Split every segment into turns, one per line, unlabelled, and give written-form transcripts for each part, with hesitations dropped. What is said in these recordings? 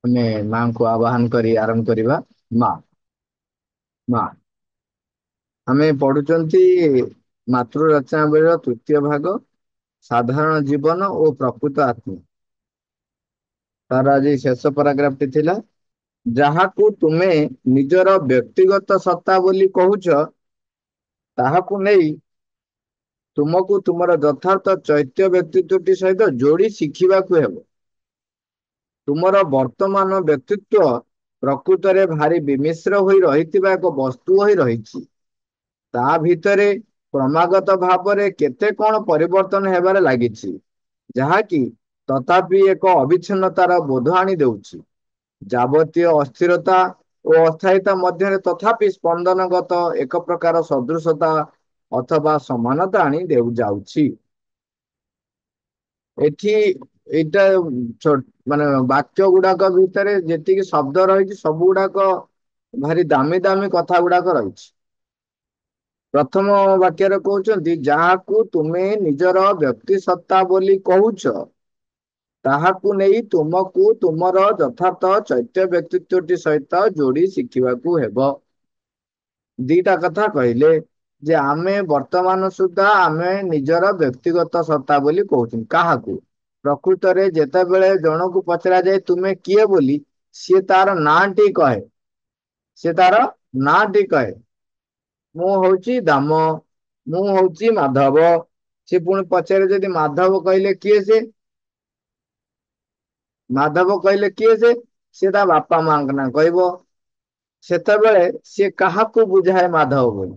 ଆମେ ମାଙ୍କୁ ଆବାହନ କରି ଆରମ୍ଭ କରିବା। ମା ମା ଆମେ ପଢୁଛନ୍ତି ମାତୃ ରଚନାବଳୀର ତୃତୀୟ ଭାଗ, ସାଧାରଣ ଜୀବନ ଓ ପ୍ରକୃତ ଆତ୍ମା। ତାର ଆଜି ଶେଷ ପାରାଗ୍ରାଫ ଟି ଥିଲା, ଯାହାକୁ ତୁମେ ନିଜର ବ୍ୟକ୍ତିଗତ ସତ୍ତା ବୋଲି କହୁଛ, ତାହାକୁ ନେଇ ତୁମକୁ ତୁମର ଯଥାର୍ଥ ଚୈତ୍ୟ ବ୍ୟକ୍ତିତ୍ୱଟି ସହିତ ଯୋଡି ଶିଖିବାକୁ ହେବ। ତୁମର ବର୍ତ୍ତମାନ ବ୍ୟକ୍ତିତ୍ୱ ପ୍ରକୃତରେ ଭାରି ବିମିଶ୍ର ହୋଇ ରହିଥିବା ଏକ ବସ୍ତୁ ହୋଇ ରହିଛି। ତା ଭିତରେ କ୍ରମାଗତ ଭାବରେ କେତେ କଣ ପରିବର୍ତ୍ତନ ହେବାରେ ଲାଗିଛି, ଯାହାକି ତଥାପି ଏକ ଅବିଚ୍ଛିନ୍ନତାର ବୋଧ ଆଣି ଦେଉଛି। ଯାବତୀୟ ଅସ୍ଥିରତା ଓ ଅସ୍ଥାୟୀତା ମଧ୍ୟରେ ତଥାପି ସ୍ପନ୍ଦନଗତ ଏକ ପ୍ରକାର ସଦୃଶତା ଅଥବା ସମାନତା ଆଣି ଯାଉଛି। ଏଠି ଏଇଟା ମାନେ ବାକ୍ୟ ଗୁଡାକ ଭିତରେ ଯେତିକି ଶବ୍ଦ ରହିଛି ସବୁ ଗୁଡାକ ଭାରି ଦାମୀ ଦାମୀ କଥା ଗୁଡାକ ରହିଛି। ପ୍ରଥମ ବାକ୍ୟରେ କହୁଛନ୍ତି, ଯାହାକୁ ତୁମେ ନିଜର ବ୍ୟକ୍ତି ସତ୍ତା ବୋଲି କହୁଛ, ତାହାକୁ ନେଇ ତୁମକୁ ତୁମର ଯଥାର୍ଥ ଚୈତ୍ୟ ବ୍ୟକ୍ତିତ୍ୱଟି ସହିତ ଯୋଡି ଶିଖିବାକୁ ହେବ। ଦିଟା କଥା କହିଲେ ଯେ ଆମେ ବର୍ତ୍ତମାନ ସୁଦ୍ଧା ଆମେ ନିଜର ବ୍ୟକ୍ତିଗତ ସତ୍ତା ବୋଲି କହୁଛୁ। କାହାକୁ? ପ୍ରକୃତରେ ଯେତେବେଳେ ଜଣକୁ ପଚରାଯାଏ ତୁମେ କିଏ ବୋଲି, ସିଏ ତାର ନାଁଟି କହେ। ସେ ତାର ନାଁଟି କହେ, ମୁଁ ହଉଛି ଦାମ, ମୁଁ ହଉଛି ମାଧବ। ସେ ପୁଣି ପଚାରେ ଯଦି ମାଧବ କହିଲେ କିଏ ସେ? ମାଧବ କହିଲେ କିଏ ସେ? ସେ ତା ବାପା ମାଙ୍କ ନାଁ କହିବ। ସେତେବେଳେ ସିଏ କାହାକୁ ବୁଝାଏ ମାଧବ ବୋଲି?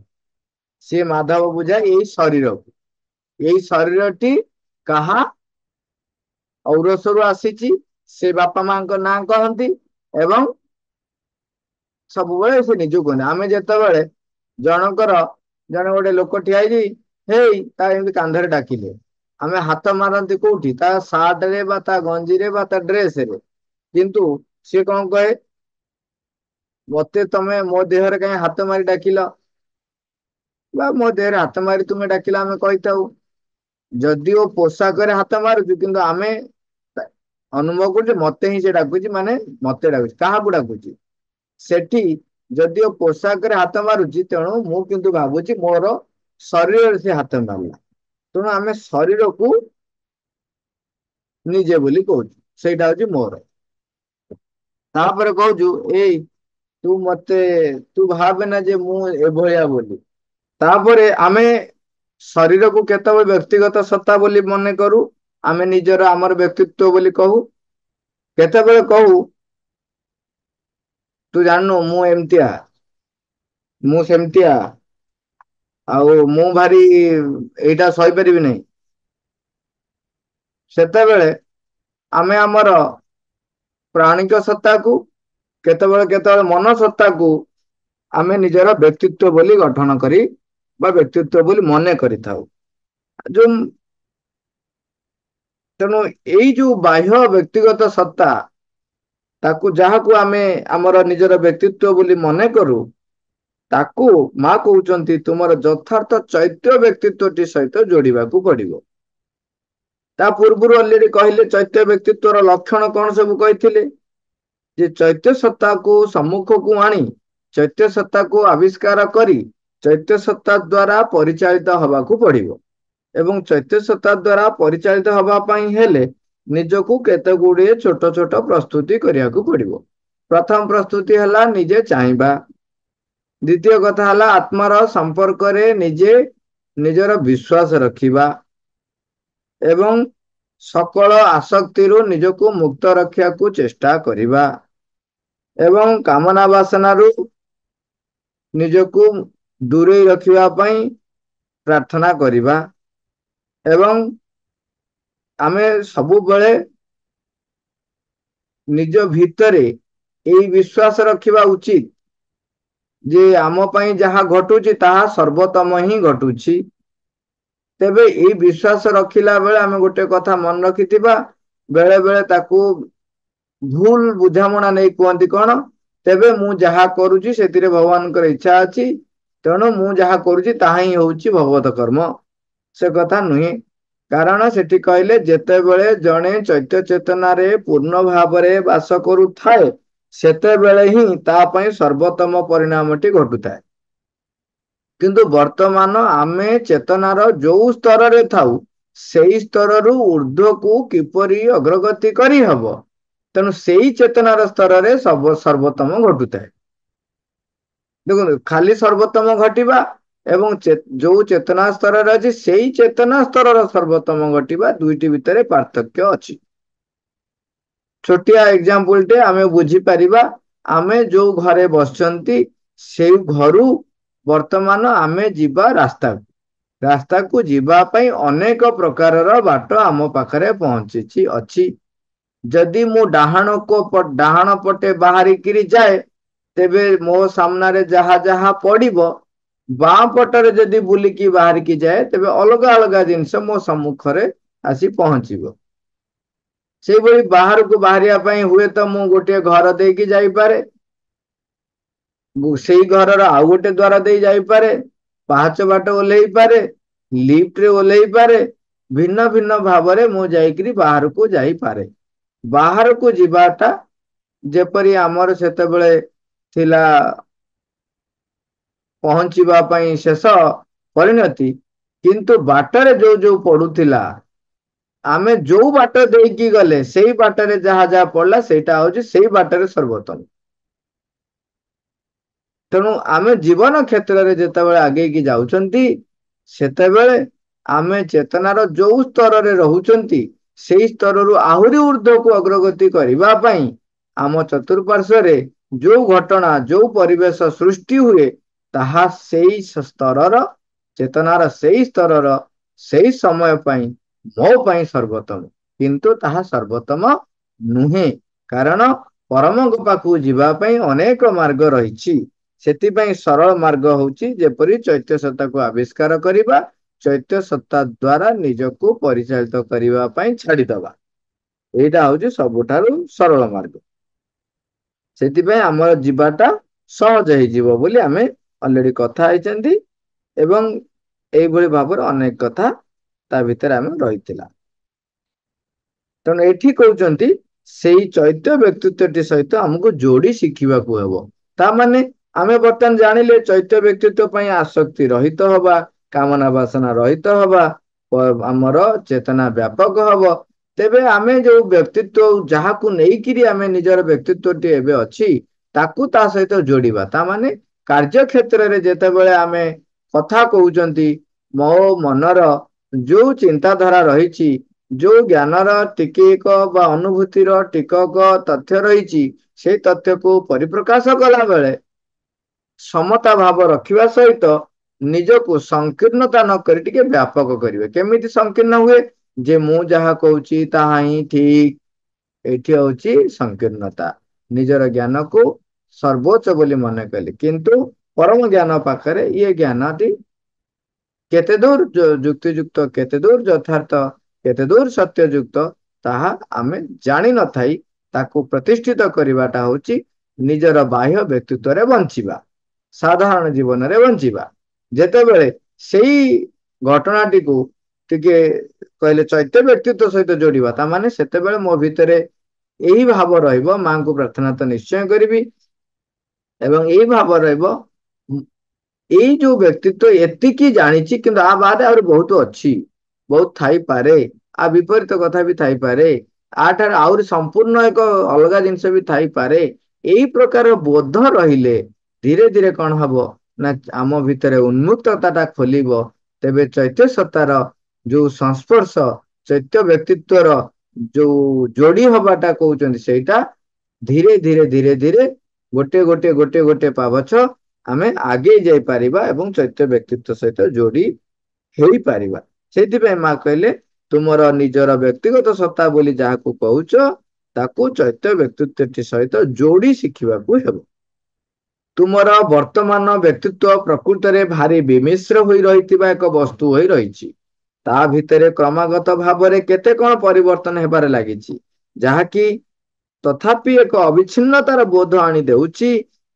ସିଏ ମାଧବ ବୁଝାଏ ଏଇ ଶରୀରକୁ। ଏଇ ଶରୀରଟି କାହା ଔରସରୁ ଆସିଛି, ସେ ବାପା ମାଙ୍କ ନାଁ କହନ୍ତି ଏବଂ ସବୁବେଳେ ସେ ନିଜକୁ କୁହନ୍ତି। ଆମେ ଯେତେବେଳେ ଜଣଙ୍କର ଜଣେ ଗୋଟେ ଲୋକ ଠିଆ ହେଇଛି, ହେଇ ତା ଏମିତି କାନ୍ଧରେ ଡାକିଲେ, ଆମେ ହାତ ମାରନ୍ତି କୋଉଠି? ତା ସାର୍ଟରେ ବା ତା ଗଞ୍ଜିରେ ବା ତା ଡ୍ରେସରେ। କିନ୍ତୁ ସିଏ କଣ କହେ? ମତେ ତମେ ମୋ ଦେହରେ କାହିଁ ହାତ ମାରି ଡାକିଲ, ବା ମୋ ଦେହରେ ହାତ ମାରି ତୁମେ ଡାକିଲ ଆମେ କହିଥାଉ। ଯଦିଓ ପୋଷାକରେ ହାତ ମାରୁଛୁ, କିନ୍ତୁ ଆମେ ଅନୁଭବ କରୁଛୁ ମତେ ହିଁ ସେ ଡାକୁଛି, ମାନେ ମତେ ଡାକୁଛି। କାହାକୁ ଡାକୁଛି? ସେଠି ଯଦିଓ ପୋଷାକରେ ହାତ ମାରୁଛି, ତେଣୁ ମୁଁ କିନ୍ତୁ ଭାବୁଛି ମୋର ଶରୀରରେ ସେ ହାତ ମାରିଲା। ତେଣୁ ଆମେ ଶରୀରକୁ ନିଜେ ବୋଲି କହୁଛୁ, ସେଇଟା ହଉଛି ମୋର। ତାପରେ କହୁଛୁ, ଏଇ ତୁ ଭାବେ ନା ଯେ ମୁଁ ଏଭଳିଆ ବୋଲି। ତାପରେ ଆମେ ଶରୀରକୁ କେତେବେଳେ ବ୍ୟକ୍ତିଗତ ସତ୍ତା ବୋଲି ମନେ କରୁ, ଆମେ ନିଜର ଆମର ବ୍ୟକ୍ତିତ୍ୱ ବୋଲି କହୁ। କେତେବେଳେ କହୁ ତୁ ଜାଣିନୁ ମୁଁ ଏମିତିଆ, ମୁଁ ସେମିତିଆ, ଆଉ ମୁଁ ଭାରି ଏଇଟା ସହିପାରିବି ନାହିଁ। ସେତେବେଳେ ଆମେ ଆମର ପ୍ରାଣିକ ସତ୍ତାକୁ, କେତେବେଳେ କେତେବେଳେ ମନ ସତ୍ତାକୁ ଆମେ ନିଜର ବ୍ୟକ୍ତିତ୍ୱ ବୋଲି ଗଠନ କରି ବା ବ୍ୟକ୍ତିତ୍ୱ ବୋଲି ମନେ କରିଥାଉ। ଯୋଉ ତେଣୁ ଏଇ ଯୋଉ ବାହ୍ୟ ବ୍ୟକ୍ତିଗତ ସତ୍ତା, ଯାହାକୁ ଆମେ ଆମର ନିଜର ବ୍ୟକ୍ତିତ୍ୱ ବୋଲି ମନେ କରୁ, ତାକୁ ମା କହୁଛନ୍ତି ତୁମର ଯଥାର୍ଥ ଚୈତ୍ୟ ବ୍ୟକ୍ତିତ୍ୱଟି ସହିତ ଯୋଡିବାକୁ ପଡିବ। ତା ପୂର୍ବରୁ ଅଲରେଡି କହିଲେ ଚୈତ୍ୟ ବ୍ୟକ୍ତିତ୍ୱର ଲକ୍ଷଣ କଣ ସବୁ କହିଥିଲେ, ଯେ ଚୈତ୍ୟ ସତ୍ତାକୁ ସମ୍ମୁଖକୁ ଆଣି ଚୈତ୍ୟ ସତ୍ତାକୁ ଆବିଷ୍କାର କରି ଚୈତ୍ୟ ସତ୍ତା ଦ୍ୱାରା ପରିଚାଳିତ ହବାକୁ ପଡିବ। ଏବଂ ଚୈତ୍ୟ ସତ୍ତା ଦ୍ୱାରା ପରିଚାଳିତ ହବା ପାଇଁ ହେଲେ ନିଜକୁ କେତେ ଗୁଡିଏ ଛୋଟ ଛୋଟ ପ୍ରସ୍ତୁତି କରିବାକୁ ପଡିବ। ପ୍ରଥମ ପ୍ରସ୍ତୁତି ହେଲା ନିଜେ ଚାହିଁବା। ଦ୍ୱିତୀୟ କଥା ହେଲା ଆତ୍ମାର ସମ୍ପର୍କରେ ନିଜେ ନିଜର ବିଶ୍ୱାସ ରଖିବା ଏବଂ ସକଳ ଆସକ୍ତିରୁ ନିଜକୁ ମୁକ୍ତ ରଖିବାକୁ ଚେଷ୍ଟା କରିବା ଏବଂ କାମନା ବାସନାରୁ ନିଜକୁ ଦୂରେଇ ରଖିବା ପାଇଁ ପ୍ରାର୍ଥନା କରିବା। ଏବଂ ଆମେ ସବୁବେଳେ ନିଜ ଭିତରେ ଏଇ ବିଶ୍ୱାସ ରଖିବା ଉଚିତ ଯେ ଆମ ପାଇଁ ଯାହା ଘଟୁଛି ତାହା ସର୍ବୋତ୍ତମ ହିଁ ଘଟୁଛି। ତେବେ ଏଇ ବିଶ୍ୱାସ ରଖିଲା ବେଳେ ଆମେ ଗୋଟେ କଥା ମନେ ରଖିଥିବା, ବେଳେ ବେଳେ ତାକୁ ଭୁଲ ବୁଝାମଣା ନେଇ କୁହନ୍ତି କଣ, ତେବେ ମୁଁ ଯାହା କରୁଛି ସେଥିରେ ଭଗବାନଙ୍କର ଇଚ୍ଛା ଅଛି, ତେଣୁ ମୁଁ ଯାହା କରୁଛି ତାହା ହିଁ ହଉଛି ଭଗବତ କର୍ମ। ସେ କଥା ନୁହେଁ। କାରଣ ସେଠି କହିଲେ ଯେତେବେଳେ ଜଣେ ଚୈତ୍ୟ ଚେତନାରେ ପୂର୍ଣ୍ଣ ଭାବରେ ବାସ କରୁଥାଏ ସେତେବେଳେ ହିଁ ତା ପାଇଁ ସର୍ବୋତ୍ତମ ପରିଣାମଟି ଘଟୁଥାଏ। କିନ୍ତୁ ବର୍ତ୍ତମାନ ଆମେ ଚେତନାର ଯୋଉ ସ୍ତରରେ ଥାଉ ସେଇ ସ୍ତରରୁ ଊର୍ଧ୍ୱକୁ କିପରି ଅଗ୍ରଗତି କରିହବ, ତେଣୁ ସେଇ ଚେତନାର ସ୍ତରରେ ସର୍ବୋତ୍ତମ ଘଟୁଥାଏ। ଦେଖନ୍ତୁ, ଖାଲି ସର୍ବୋତ୍ତମ ଘଟିବା ଏବଂ ଯୋଉ ଚେତନା ସ୍ତରରେ ଅଛି ସେଇ ଚେତନା ସ୍ତରର ସର୍ବୋତ୍ତମ ଘଟିବା, ଦୁଇଟି ଭିତରେ ପାର୍ଥକ୍ୟ ଅଛି। ଛୋଟିଆ ଏକ୍ସାମ୍ପଲଟେ ଆମେ ବୁଝିପାରିବା। ଆମେ ଯୋଉ ଘରେ ବସିଛନ୍ତି ସେଇ ଘରୁ ବର୍ତ୍ତମାନ ଆମେ ଯିବା ରାସ୍ତାକୁ ଯିବା ପାଇଁ ଅନେକ ପ୍ରକାରର ବାଟ ଆମ ପାଖରେ ପହଞ୍ଚିଛି ଅଛି। ଯଦି ମୁଁ ଡାହାଣ ପଟେ ବାହାରିକିରି ଯାଏ, ତେବେ ମୋ ସାମ୍ନାରେ ଯାହା ଯାହା ପଡିବ, ବାଁ ପଟରେ ଯଦି ବୁଲିକି ବାହାରିକି ଯାଏ ତେବେ ଅଲଗା ଅଲଗା ଜିନିଷ ମୋ ସମ୍ମୁଖରେ ଆସି ପହଞ୍ଚିବ। ସେଇଭଳି ବାହାରକୁ ବାହାରିବା ପାଇଁ ହୁଏତ ମୁଁ ଗୋଟିଏ ଘର ଦେଇକି ଯାଇପାରେ, ସେଇ ଘରର ଆଉ ଗୋଟେ ଦ୍ୱାର ଦେଇ ଯାଇପାରେ, ପାହାଚ ବାଟ ଓହ୍ଲେଇ ପାରେ, ଲିଫ୍ଟରେ ଓହ୍ଲେଇ ପାରେ, ଭିନ୍ନ ଭିନ୍ନ ଭାବରେ ମୁଁ ଯାଇକିରି ବାହାରକୁ ଯାଇପାରେ। ବାହାରକୁ ଯିବାଟା ଯେପରି ଆମର ସେତେବେଳେ ଥିଲା ପହଞ୍ଚିବା ପାଇଁ ଶେଷ ପରିଣତି, କିନ୍ତୁ ବାଟରେ ଯୋଉ ଯୋଉ ପଡୁଥିଲା, ଆମେ ଯୋଉ ବାଟ ଦେଇକି ଗଲେ ସେଇ ବାଟରେ ଯାହା ଯାହା ପଡିଲା ସେଇଟା ହଉଛି ସେଇ ବାଟରେ ସର୍ବୋତ୍ତମ। ତେଣୁ ଆମେ ଜୀବନ କ୍ଷେତ୍ରରେ ଯେତେବେଳେ ଆଗେଇକି ଯାଉଛନ୍ତି ସେତେବେଳେ ଆମେ ଚେତନାର ଯୋଉ ସ୍ତରରେ ରହୁଛନ୍ତି ସେଇ ସ୍ତରରୁ ଆହୁରି ଊର୍ଦ୍ଧ୍ୱକୁ ଅଗ୍ରଗତି କରିବା ପାଇଁ ଆମ ଚତୁଃପାର୍ଶ୍ଵରେ ଯୋଉ ଘଟଣା, ଯୋଉ ପରିବେଶ ସୃଷ୍ଟି ହୁଏ, ତାହା ସେଇ ସ୍ତରର ଚେତନାର ସେଇ ସ୍ତରର ସେଇ ସମୟ ପାଇଁ ମୋ ପାଇଁ ସର୍ବୋତ୍ତମ, କିନ୍ତୁ ତାହା ସର୍ବୋତ୍ତମ ନୁହେଁ। କାରଣ ପରମଙ୍କ ପାଖକୁ ଯିବା ପାଇଁ ଅନେକ ମାର୍ଗ ରହିଛି। ସେଥିପାଇଁ ସରଳ ମାର୍ଗ ହଉଛି ଯେପରି ଚୈତ୍ୟ ସତ୍ତାକୁ ଆବିଷ୍କାର କରିବା, ଚୈତ୍ୟ ସତ୍ତା ଦ୍ଵାରା ନିଜକୁ ପରିଚାଳିତ କରିବା ପାଇଁ ଛାଡିଦବା। ଏଇଟା ହଉଛି ସବୁଠାରୁ ସରଳ ମାର୍ଗ। ସେଥିପାଇଁ ଆମର ଯିବାଟା ସହଜ ହେଇଯିବ ବୋଲି ଆମେ ଅଲରେଡି କଥା ହେଇଛନ୍ତି, ଏବଂ ଏଇଭଳି ଭାବରେ ଅନେକ କଥା ତା ଭିତରେ ଆମେ ରହିଥିଲା। ତେଣୁ ଏଠି କହୁଛନ୍ତି ସେଇ ଚୈତ୍ୟ ବ୍ୟକ୍ତିତ୍ୱଟି ସହିତ ଆମକୁ ଯୋଡି ଶିଖିବାକୁ ହେବ। ତା ମାନେ ଆମେ ବର୍ତ୍ତମାନ ଜାଣିଲେ ଚୈତ୍ୟ ବ୍ୟକ୍ତିତ୍ୱ ପାଇଁ ଆସକ୍ତି ରହିତ ହବା, କାମନା ବାସନା ରହିତ ହବା, ଆମର ଚେତନା ବ୍ୟାପକ ହବ। ତେବେ ଆମେ ଯୋଉ ବ୍ୟକ୍ତିତ୍ୱ ଯାହାକୁ ନେଇକିରି ଆମେ ନିଜର ବ୍ୟକ୍ତିତ୍ୱଟି ଏବେ ଅଛି ତାକୁ ତା ସହିତ ଯୋଡିବା। ତା ମାନେ କାର୍ଯ୍ୟ କ୍ଷେତ୍ରରେ ଯେତେବେଳେ ଆମେ କଥା କହୁଛନ୍ତି, ମୋ ମନର ଯୋଉ ଚିନ୍ତାଧାରା ରହିଛି, ଯୋଉ ଜ୍ଞାନର ଟିକେକ ବା ଅନୁଭୂତିର ଟିକକ ତଥ୍ୟ ରହିଛି, ସେଇ ତଥ୍ୟକୁ ପରିପ୍ରକାଶ କଲା ବେଳେ ସମତା ଭାବ ରଖିବା ସହିତ ନିଜକୁ ସଂକୀର୍ଣ୍ଣତା ନ କରି ଟିକେ ବ୍ୟାପକ କରିବେ। କେମିତି ସଂକୀର୍ଣ୍ଣ ହୁଏ? ଯେ ମୁଁ ଯାହା କହୁଛି ତାହା ହିଁ ଠିକ, ଏଇଠି ହଉଛି ସଂକୀର୍ଣ୍ଣତା। ନିଜର ଜ୍ଞାନକୁ ସର୍ବୋଚ୍ଚ ବୋଲି ମନେ କଲି, କିନ୍ତୁ ପରମ ଜ୍ଞାନ ପାଖରେ ଇଏ ଜ୍ଞାନଟି କେତେ ଦୂର ଯୁକ୍ତିଯୁକ୍ତ, କେତେ ଦୂର ଯଥାର୍ଥ, କେତେ ଦୂର ସତ୍ୟଯୁକ୍ତ, ତାହା ଆମେ ଜାଣିନଥାଇ ତାକୁ ପ୍ରତିଷ୍ଠିତ କରିବାଟା ହଉଛି ନିଜର ବାହ୍ୟ ବ୍ୟକ୍ତିତ୍ୱରେ ବଞ୍ଚିବା, ସାଧାରଣ ଜୀବନରେ ବଞ୍ଚିବା। ଯେତେବେଳେ ସେଇ ଘଟଣାଟିକୁ ଟିକେ କହିଲେ ଚୈତ୍ୟ ବ୍ୟକ୍ତିତ୍ୱ ସହିତ ଯୋଡିବା, ତାମାନେ ସେତେବେଳେ ମୋ ଭିତରେ ଏଇ ଭାବ ରହିବ, ମାଙ୍କୁ ପ୍ରାର୍ଥନା ତ ନିଶ୍ଚୟ କରିବି, ଏବଂ ଏଇ ଭାବ ରହିବ ଏଇ ଯୋଉ ବ୍ୟକ୍ତିତ୍ୱ ଏତିକି ଜାଣିଛି, କିନ୍ତୁ ଆ ବାଦେ ଆହୁରି ବହୁତ ଅଛି, ବହୁତ ଥାଇପାରେ, ଆ ବିପରୀତ କଥା ବି ଥାଇପାରେ, ଆଠାରୁ ଆହୁରି ସମ୍ପୂର୍ଣ୍ଣ ଏକ ଅଲଗା ଜିନିଷ ବି ଥାଇପାରେ। ଏଇ ପ୍ରକାର ବୋଧ ରହିଲେ ଧୀରେ ଧୀରେ କଣ ହବ ନା ଆମ ଭିତରେ ଉନ୍ମୁକ୍ତତାଟା ଖୋଲିବ। ତେବେ ଚୈତ୍ୟ ସତ୍ତାର ଯୋଉ ସଂସ୍ପର୍ଶ, ଚୈତ୍ୟ ବ୍ୟକ୍ତିତ୍ୱର ଯୋଉ ଯୋଡି ହବାଟା କହୁଛନ୍ତି, ସେଇଟା ଧୀରେ ଧୀରେ ଧୀରେ ଧୀରେ ଗୋଟେ ଗୋଟେ ଗୋଟେ ଗୋଟେ ପାବଛ ଆମେ ଆଗେଇ ଯାଇପାରିବା ଏବଂ ଚୈତ୍ୟ ବ୍ୟକ୍ତିତ୍ୱ ସହିତ ଯୋଡି ହେଇପାରିବା। ସେଇଥିପାଇଁ ମା କହିଲେ ତୁମର ନିଜର ବ୍ୟକ୍ତିଗତ ସତ୍ତା ବୋଲି ଯାହାକୁ କହୁଛ ତାକୁ ଚୈତ୍ୟ ବ୍ୟକ୍ତିତ୍ୱଟି ସହିତ ଯୋଡି ଶିଖିବାକୁ ହେବ। ତୁମର ବର୍ତ୍ତମାନ ବ୍ୟକ୍ତିତ୍ୱ ପ୍ରକୃତରେ ଭାରି ବିମିଶ୍ର ହୋଇ ରହିଥିବା ଏକ ବସ୍ତୁ ହୋଇ ରହିଛି। ତା ଭିତରେ କ୍ରମାଗତ ଭାବରେ କେତେ କଣ ପରିବର୍ତ୍ତନ ହେବାରେ ଲାଗିଛି, ଯାହାକି ତଥାପି ଏକ ଅବିଚ୍ଛିନ୍ନତାର ବୋଧ ଆଣି ଦେଉଛି।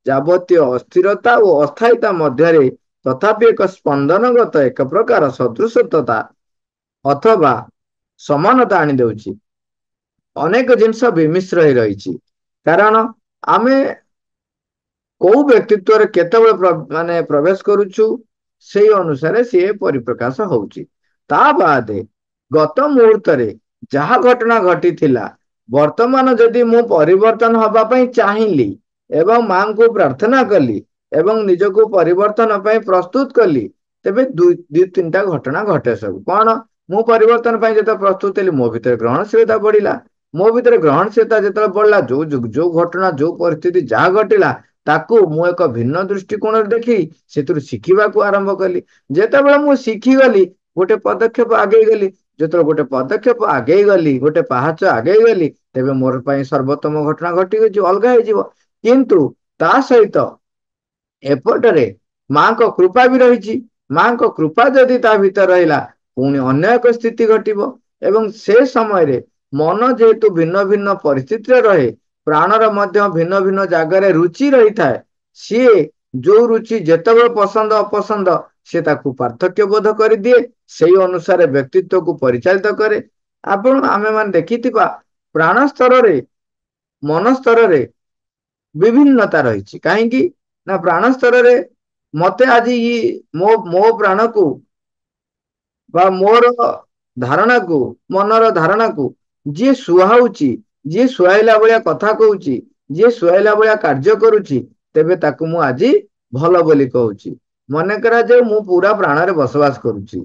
ଯାବତୀୟ ଅସ୍ଥିରତା ଓ ଅସ୍ଥାୟୀତା ମଧ୍ୟରେ ତଥାପି ଏକ ସ୍ପନ୍ଦନଗତ ଏକ ପ୍ରକାର ସଦୃଶତା ଅଥବା ସମାନତା ଆଣି ଦେଉଛି। ଅନେକ ଜିନିଷ ବିମିଶ୍ର ହେଇ ରହିଛି। କାରଣ ଆମେ କୋଉ ବ୍ୟକ୍ତିତ୍ୱରେ କେତେବେଳେ ମାନେ ପ୍ରବେଶ କରୁଛୁ, ସେଇ ଅନୁସାରେ ସିଏ ପରିପ୍ରକାଶ ହଉଛି। ତା ବାଦେ ଗତ ମୁହୂର୍ତ୍ତରେ ଯାହା ଘଟଣା ଘଟିଥିଲା, ବର୍ତ୍ତମାନ ଯଦି ମୁଁ ପରିବର୍ତ୍ତନ ହବା ପାଇଁ ଚାହିଁଲି ଏବଂ ମାଙ୍କୁ ପ୍ରାର୍ଥନା କଲି ଏବଂ ନିଜକୁ ପରିବର୍ତ୍ତନ ପାଇଁ ପ୍ରସ୍ତୁତ କଲି, ତେବେ ଦୁଇ ତିନିଟା ଘଟଣା ଘଟେ। ସବୁ କଣ? ମୁଁ ପରିବର୍ତ୍ତନ ପାଇଁ ଯେତେବେଳେ ପ୍ରସ୍ତୁତ ହେଲି, ମୋ ଭିତରେ ଗ୍ରହଣଶୀଳତା ବଢିଲା। ମୋ ଭିତରେ ଗ୍ରହଣଶୀଳତା ଯେତେବେଳେ ବଢିଲା, ଯୋଉ ଘଟଣା, ଯୋଉ ପରିସ୍ଥିତି ଯାହା ଘଟିଲା, ତାକୁ ମୁଁ ଏକ ଭିନ୍ନ ଦୃଷ୍ଟିକୋଣରେ ଦେଖି ସେଥିରୁ ଶିଖିବାକୁ ଆରମ୍ଭ କଲି। ଯେତେବେଳେ ମୁଁ ଶିଖିଗଲି, ଗୋଟେ ପଦକ୍ଷେପ ଆଗେଇ ଗଲି। ଯେତେବେଳେ ଗୋଟେ ପଦକ୍ଷେପ ଆଗେଇ ଗଲି, ଗୋଟେ ପାହାଚ ଆଗେଇ ଗଲି, ତେବେ ମୋର ପାଇଁ ସର୍ବୋତ୍ତମ ଘଟଣା ଘଟିଯିବ, ଅଲଗା ହେଇଯିବ। କିନ୍ତୁ ତା ସହିତ ଏପଟରେ ମାଙ୍କ କୃପା ବି ରହିଛି। ମାଙ୍କ କୃପା ଯଦି ତା ଭିତରେ ରହିଲା, ପୁଣି ଅନ୍ୟ ଏକ ସ୍ଥିତି ଘଟିବ। ଏବଂ ସେ ସମୟରେ ମନ ଯେହେତୁ ଭିନ୍ନ ଭିନ୍ନ ପରିସ୍ଥିତିରେ ରହେ, ପ୍ରାଣର ମଧ୍ୟ ଭିନ୍ନ ଭିନ୍ନ ଜାଗାରେ ରୁଚି ରହିଥାଏ। ସିଏ ଯୋଉ ରୁଚି ଯେତେବେଳେ ପସନ୍ଦ ଅପସନ୍ଦ, ସେ ତାକୁ ପାର୍ଥକ୍ୟ ବୋଧ କରିଦିଏ। ସେଇ ଅନୁସାରେ ବ୍ୟକ୍ତିତ୍ୱକୁ ପରିଚାଳିତ କରେ। ଆମେ ମାନେ ଦେଖିଥିବା, ପ୍ରାଣ ସ୍ତରରେ, ମନ ସ୍ତରରେ ବିଭିନ୍ନତା ରହିଛି। କାହିଁକି ନା ପ୍ରାଣ ସ୍ତରରେ ମତେ ଆଜି ମୋ ପ୍ରାଣକୁ ବା ମୋର ଧାରଣାକୁ, ମନର ଧାରଣାକୁ ଯିଏ ସୁହାଉଛି, ଯିଏ ସୁହାଇଲା ଭଳିଆ କଥା କହୁଛି, ଯିଏ ସୁହାଇଲା ଭଳିଆ କାର୍ଯ୍ୟ କରୁଛି, ତେବେ ତାକୁ ମୁଁ ଆଜି ଭଲ ବୋଲି କହୁଛି। ମନେ କରାଯାଉ ମୁଁ ପୁରା ପ୍ରାଣରେ ବସବାସ କରୁଛି,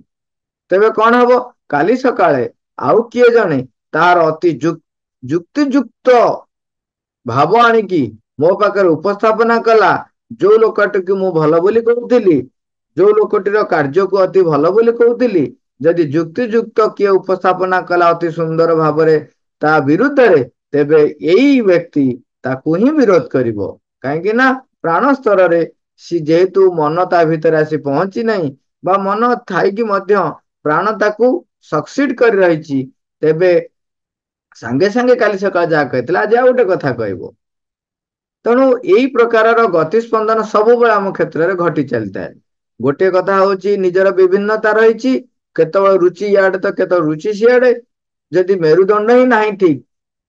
ତେବେ କଣ ହବ? କାଲି ସକାଳେ ଆଉ କିଏ ଜଣେ ତାର ଅତି ଯୁକ୍ତିଯୁକ୍ତ ଭାବ ଆଣିକି ମୋ ପାଖରେ ଉପସ୍ଥାପନା କଲା। ଯୋଉ ଲୋକଟିକୁ ମୁଁ ଭଲ ବୋଲି କହୁଥିଲି, ଯୋଉ ଲୋକଟିର କାର୍ଯ୍ୟକୁ ଅତି ଭଲ ବୋଲି କହୁଥିଲି, ଯଦି ଯୁକ୍ତିଯୁକ୍ତ କିଏ ଉପସ୍ଥାପନା କଲା ଅତି ସୁନ୍ଦର ଭାବରେ ତା ବିରୁଦ୍ଧରେ, ତେବେ ଏଇ ବ୍ୟକ୍ତି ତାକୁ ହିଁ ବିରୋଧ କରିବ। କାହିଁକି ନା ପ୍ରାଣ ସ୍ତରରେ ଯେହେତୁ ମନ ତା ଭିତରେ ଆସି ପହଞ୍ଚି ନାହିଁ, ବା ମନ ଥାଇକି ମଧ୍ୟ ପ୍ରାଣ ତାକୁ ସକ୍ସିଡ କରି ରହିଛି, ତେବେ ସାଙ୍ଗେ ସାଙ୍ଗେ କାଲି ସକାଳେ ଯାହା କହିଥିଲା, ଆଜି ଆଉ ଗୋଟେ କଥା କହିବ। ତେଣୁ ଏଇ ପ୍ରକାରର ଗତିସ୍ପନ୍ଦନ ସବୁବେଳେ ଆମ କ୍ଷେତ୍ରରେ ଘଟି ଚାଲିଥାଏ। ଗୋଟିଏ କଥା ହଉଛି, ନିଜର ବିଭିନ୍ନତା ରହିଛି। କେତେବେଳେ ରୁଚି ଇଆଡେ ତ କେତେବେଳେ ରୁଚି ସିଆଡେ। ଯଦି ମେରୁଦଣ୍ଡ ହିଁ ନାହିଁ, ଠିକ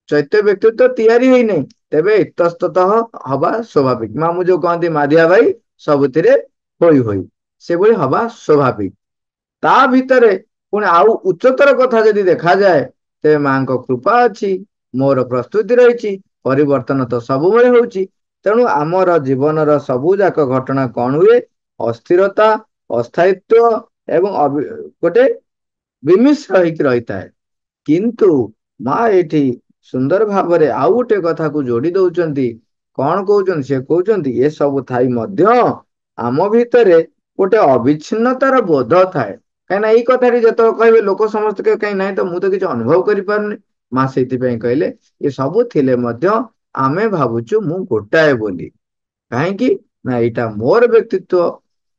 ଚୈତ୍ୟ ବ୍ୟକ୍ତିତ୍ୱ ତିଆରି ହେଇନାହିଁ, ତେବେ ଇତସ୍ତତଃ ହବା ସ୍ୱାଭାବିକ। ମାମୁଁ ଯୋଉ କହନ୍ତି, ମାଧିଆ ଭାଇ ସବୁଥିରେ ହୋଇ ହୋଇ, ସେଭଳି ହବା ସ୍ୱାଭାବିକ। ତା ଭିତରେ ପୁଣି ଆଉ ଉଚ୍ଚତର କଥା ଯଦି ଦେଖାଯାଏ, ତେବେ ମାଙ୍କ କୃପା ଅଛି, ମୋର ପ୍ରସ୍ତୁତି ରହିଛି। ପରିବର୍ତ୍ତନ ତ ସବୁବେଳେ ହଉଛି। ତେଣୁ ଆମର ଜୀବନର ସବୁ ଯାକ ଘଟଣା କଣ ହୁଏ? ଅସ୍ଥିରତା, ଅସ୍ଥାୟିତ୍ୱ ଏବଂ ଗୋଟେ ବିମିଶ୍ର ହେଇକି ରହିଥାଏ। କିନ୍ତୁ ମା ଏଠି ସୁନ୍ଦର ଭାବରେ ଆଉ ଗୋଟେ କଥାକୁ ଯୋଡି ଦଉଛନ୍ତି। କଣ କହୁଛନ୍ତି? ସେ କହୁଛନ୍ତି, ଏ ସବୁ ଥାଇ ମଧ୍ୟ ଆମ ଭିତରେ ଗୋଟେ ଅବିଚ୍ଛିନ୍ନତାର ବୋଧ ଥାଏ। କାହିଁକିନା ଏଇ କଥାଟି ଯେତେବେଳେ କହିବେ, ଲୋକ ସମସ୍ତେ କହିବେ, କାହିଁକି ନାହିଁ ତ, ମୁଁ ତ କିଛି ଅନୁଭବ କରିପାରୁନି। ମା ସେଇଥିପାଇଁ କହିଲେ, ଏ ସବୁ ଥିଲେ ମଧ୍ୟ ଆମେ ଭାବୁଛୁ ମୁଁ ଗୋଟାଏ ବୋଲି। କାହିଁକି ନା ଏଇଟା ମୋର ବ୍ୟକ୍ତିତ୍ୱ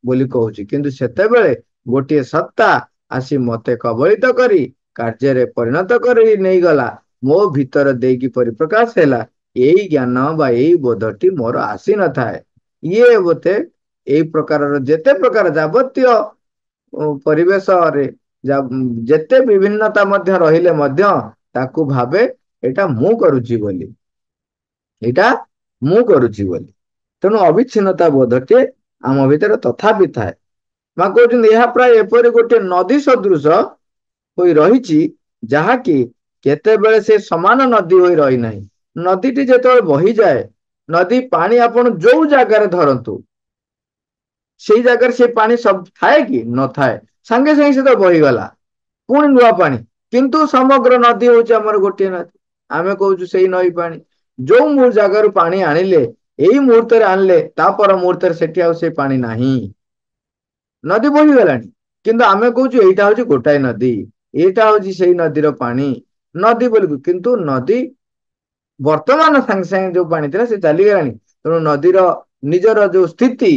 ବୋଲି କହୁଛି, କିନ୍ତୁ ସେତେବେଳେ ଗୋଟିଏ ସତ୍ତା ଆସି ମତେ କବଳିତ କରି କାର୍ଯ୍ୟରେ ପରିଣତ କରି ନେଇଗଲା, ମୋ ଭିତର ଦେଇକି ପରିପ୍ରକାଶ ହେଲା। ଏଇ ଜ୍ଞାନ ବା ଏଇ ବୋଧଟି ମୋର ଆସି ନଥାଏ। ଇଏ ବୋଧେ ଏଇ ପ୍ରକାରର ଯେତେ ପ୍ରକାର ଯାବତୀୟ ପରିବେଶରେ ଯେତେ ବିଭିନ୍ନତା ମଧ୍ୟ ରହିଲେ ମଧ୍ୟ ତାକୁ ଭାବେ ଏଇଟା ମୁଁ କରୁଛି ବୋଲି, ଏଇଟା ମୁଁ କରୁଛି ବୋଲି। ତେଣୁ ଅବିଚ୍ଛିନ୍ନତା ବୋଧଟିଏ ଆମ ଭିତରେ ତଥାପି ଥାଏ। ମା କହୁଛନ୍ତି, ଏହା ପ୍ରାୟ ଏପରି ଗୋଟେ ନଦୀ ସଦୃଶ ହୋଇ ରହିଛି, ଯାହାକି କେତେବେଳେ ସେ ସମାନ ନଦୀ ହୋଇ ରହିନାହିଁ। ନଦୀଟି ଯେତେବେଳେ ବହିଯାଏ, ନଦୀ ପାଣି ଆପଣ ଯୋଉ ଜାଗାରେ ଧରନ୍ତୁ, ସେଇ ଜାଗାରେ ସେ ପାଣି ସବୁ ଥାଏ କି? ନଥାଏ। ସାଙ୍ଗେ ସାଙ୍ଗେ ସେ ତ ବହିଗଲା, ପୁଣି ନୂଆ ପାଣି। କିନ୍ତୁ ସମଗ୍ର ନଦୀ ହଉଛି ଆମର ଗୋଟିଏ ନଦୀ। ଆମେ କହୁଛୁ ସେଇ ନଈ ପାଣି। ଯୋଉ ଜାଗାରୁ ପାଣି ଆଣିଲେ, ଏଇ ମୁହୂର୍ତ୍ତରେ ଆଣିଲେ, ତାପର ମୁହୂର୍ତ୍ତରେ ସେଠି ଆଉ ସେ ପାଣି ନାହିଁ, ନଦୀ ବହିଗଲାଣି। କିନ୍ତୁ ଆମେ କହୁଛୁ ଏଇଟା ହଉଛି ଗୋଟାଏ ନଦୀ, ଏଇଟା ହଉଛି ସେଇ ନଦୀର ପାଣି, ନଦୀ ବୋଲିକୁ। କିନ୍ତୁ ନଦୀ ବର୍ତ୍ତମାନ ସାଙ୍ଗେ ସାଙ୍ଗେ ଯୋଉ ପାଣି ଥିଲା ସେ ଚାଲିଗଲାଣି। ତେଣୁ ନଦୀର ନିଜର ଯୋଉ ସ୍ଥିତି,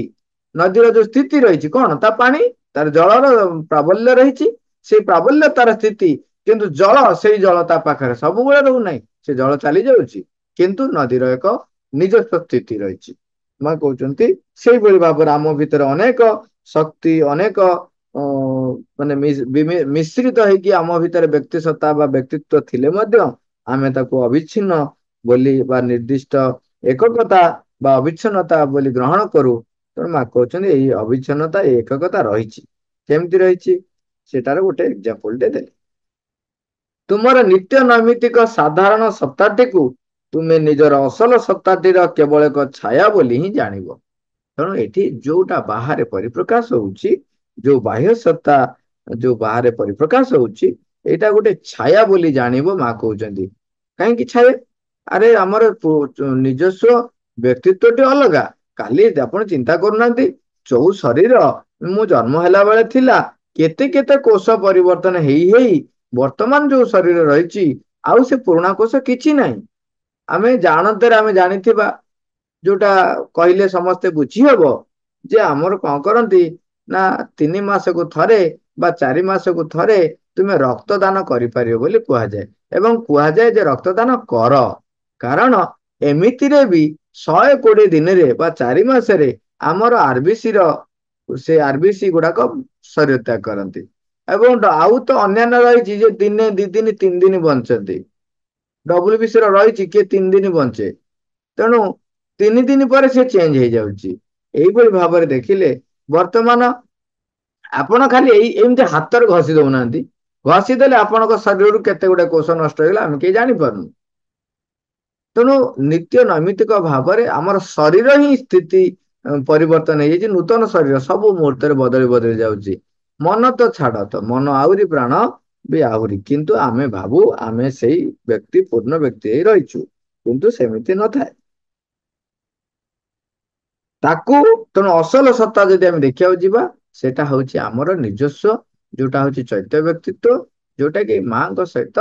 ନଦୀର ଯୋଉ ସ୍ଥିତି ରହିଛି କଣ? ତା ପାଣି, ତାର ଜଳର ପ୍ରାବଲ୍ୟ ରହିଛି, ସେଇ ପ୍ରାବଲ୍ୟ ତାର ସ୍ଥିତି। କିନ୍ତୁ ଜଳ, ସେଇ ଜଳ ତା ପାଖରେ ସବୁବେଳେ ରହୁନାହିଁ, ସେ ଜଳ ଚାଲି ଯାଉଛି। କିନ୍ତୁ ନଦୀର ଏକ ନିଜସ୍ୱ ସ୍ଥିତି ରହିଛି। ମା କହୁଛନ୍ତି, ସେଇଭଳି ଭାବରେ ଆମ ଭିତରେ ଅନେକ ଶକ୍ତି, ଅନେକ ଅ, ମାନେ ମିଶ୍ରିତ ହେଇକି ଆମ ଭିତରେ ବ୍ୟକ୍ତି ସତ୍ତା ବା ବ୍ୟକ୍ତିତ୍ୱ ଥିଲେ ମଧ୍ୟ ଆମେ ତାକୁ ଅବିଚ୍ଛିନ୍ନ ବୋଲି ବା ନିର୍ଦ୍ଦିଷ୍ଟ ଏକକତା ବା ଅବିଚ୍ଛିନ୍ନତା ବୋଲି ଗ୍ରହଣ କରୁ। ତେଣୁ ମା କହୁଛନ୍ତି ଏଇ ଅବିଚ୍ଛିନ୍ନତା ଏଇ ଏକକତା ରହିଛି। କେମିତି ରହିଛି ସେଟାର ଗୋଟେ ଏକ୍ଜାମ୍ପଲ ଟେ ଦେଲେ। ତୁମର ନିତ୍ୟ ନୈମିତିକ ସାଧାରଣ ସତ୍ତାଟିକୁ ତୁମେ ନିଜର ଅସଲ ସତ୍ତାଟିର କେବଳ ଏକ ଛାୟା ବୋଲି ହିଁ ଜାଣିବ। ତେଣୁ ଏଠି ଯୋଉଟା ବାହାରେ ପରିପ୍ରକାଶ ହଉଛି, ଯୋଉ ବାହ୍ୟ ସତ୍ତା ଯୋଉ ବାହାରେ ପରିପ୍ରକାଶ ହଉଛି, ଏଇଟା ଗୋଟେ ଛାୟା ବୋଲି ଜାଣିବ ମା କହୁଛନ୍ତି। କାହିଁକି ଛାୟା? ଆରେ ଆମର ନିଜସ୍ୱ ବ୍ୟକ୍ତିତ୍ୱଟି ଅଲଗା। କାଲି ଆପଣ ଚିନ୍ତା କରୁନାହାନ୍ତି, ଯୋଉ ଶରୀର ମୁଁ ଜନ୍ମ ହେଲା ବେଳେ ଥିଲା, କେତେ କେତେ କୋଷ ପରିବର୍ତ୍ତନ ହେଇ ହେଇ ବର୍ତ୍ତମାନ ଯୋଉ ଶରୀର ରହିଛି, ଆଉ ସେ ପୁରୁଣା କୋଷ କିଛି ନାହିଁ। ଆମେ ଜାଣନ୍ତରେ ଆମେ ଜାଣିଥିବା, ଯୋଉଟା କହିଲେ ସମସ୍ତେ ବୁଝି ହବ, ଯେ ଆମର କଣ କରନ୍ତି ନା 3 ମାସକୁ ଥରେ ବା 4 ମାସକୁ ଥରେ ତୁମେ ରକ୍ତଦାନ କରିପାରିବ ବୋଲି କୁହାଯାଏ। ଏବଂ କୁହାଯାଏ ଯେ ରକ୍ତଦାନ କର, କାରଣ ଏମିତିରେ ବି 120 ଦିନରେ ବା 4 ମାସରେ ଆମର ଆରବିସି ର ସେ ଆରବିସି ଗୁଡାକ ଶରୀର ତ୍ୟାଗ କରନ୍ତି। ଏବଂ ଆଉ ତ ଅନ୍ୟାନ୍ୟ ରହିଛି ଯେ ଦିନେ 2 ଦିନ 3 ଦିନ ବଞ୍ଚନ୍ତି। WBC ର ରହିଛି କିଏ 3 ଦିନ ବଞ୍ଚେ। ତେଣୁ 3 ଦିନ ପରେ ସେ ଚେଞ୍ଜ ହେଇଯାଉଛି। ଏଇଭଳି ଭାବରେ ଦେଖିଲେ ବର୍ତ୍ତମାନ ଆପଣ ଖାଲି ଏମିତି ହାତରେ ଘଷି ଦଉନାହାନ୍ତି, ଘଷି ଦେଲେ ଆପଣଙ୍କ ଶରୀରରୁ କେତେ ଗୁଡେ କୋଷ ନଷ୍ଟ ହେଇଗଲା ଆମେ କେହି ଜାଣିପାରୁନୁ। ତେଣୁ ନିତ୍ୟ ନୈମିତିକ ଭାବରେ ଆମର ଶରୀର ହିଁ ସ୍ଥିତି ପରିବର୍ତ୍ତନ ହେଇଯାଇଛି। ନୂତନ ଶରୀର ସବୁ ମୁହୂର୍ତ୍ତରେ ବଦଳି ବଦଳି ଯାଉଛି। ମନ ତ ଛାଡ, ତ ମନ ଆହୁରି ପ୍ରାଣ ବି ଆହୁରି, କିନ୍ତୁ ଆମେ ଭାବୁ ଆମେ ସେଇ ବ୍ୟକ୍ତି ପୂର୍ଣ୍ଣ ବ୍ୟକ୍ତି ହେଇ ରହିଛୁ, କିନ୍ତୁ ସେମିତି ନଥାଏ। ତାକୁ ତେଣୁ ଅସଲ ସତ୍ତା ଯଦି ଆମେ ଦେଖିବାକୁ ଯିବା, ସେଟା ହଉଛି ଆମର ନିଜସ୍ୱ, ଯୋଉଟା ହଉଛି ଚୈତ୍ୟ ବ୍ୟକ୍ତିତ୍ୱ, ଯୋଉଟା କି ମାଙ୍କ ସହିତ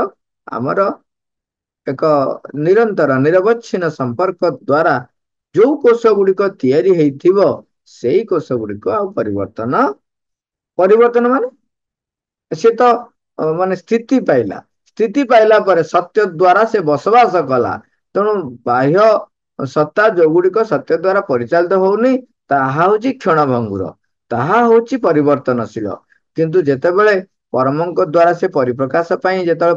ଆମର ଏକ ନିରନ୍ତର ନିରବଚ୍ଛିନ୍ନ ସମ୍ପର୍କ ଦ୍ଵାରା ଯୋଉ କୋଷ ଗୁଡିକ ତିଆରି ହେଇଥିବ, ସେଇ କୋଷ ଗୁଡିକ ଆଉ ପରିବର୍ତ୍ତନ ମାନେ ସେ ତ ମାନେ ସ୍ଥିତି ପାଇଲା ପରେ ସତ୍ୟ ଦ୍ଵାରା ସେ ବସବାସ କଲା। ତେଣୁ ବାହ୍ୟ ସତ୍ତା ଯୋଉଗୁଡିକ ସତ୍ୟ ଦ୍ଵାରା ପରିଚାଳିତ ହଉନି, ତାହା ହଉଛି କ୍ଷଣଭଙ୍ଗୁର, ତାହା ହଉଛି ପରିବର୍ତ୍ତନଶୀଳ। କିନ୍ତୁ ଯେତେବେଳେ ପରମଙ୍କ ଦ୍ଵାରା ସେ ପରିପ୍ରକାଶ ପାଇଁ ଯେତେବେଳେ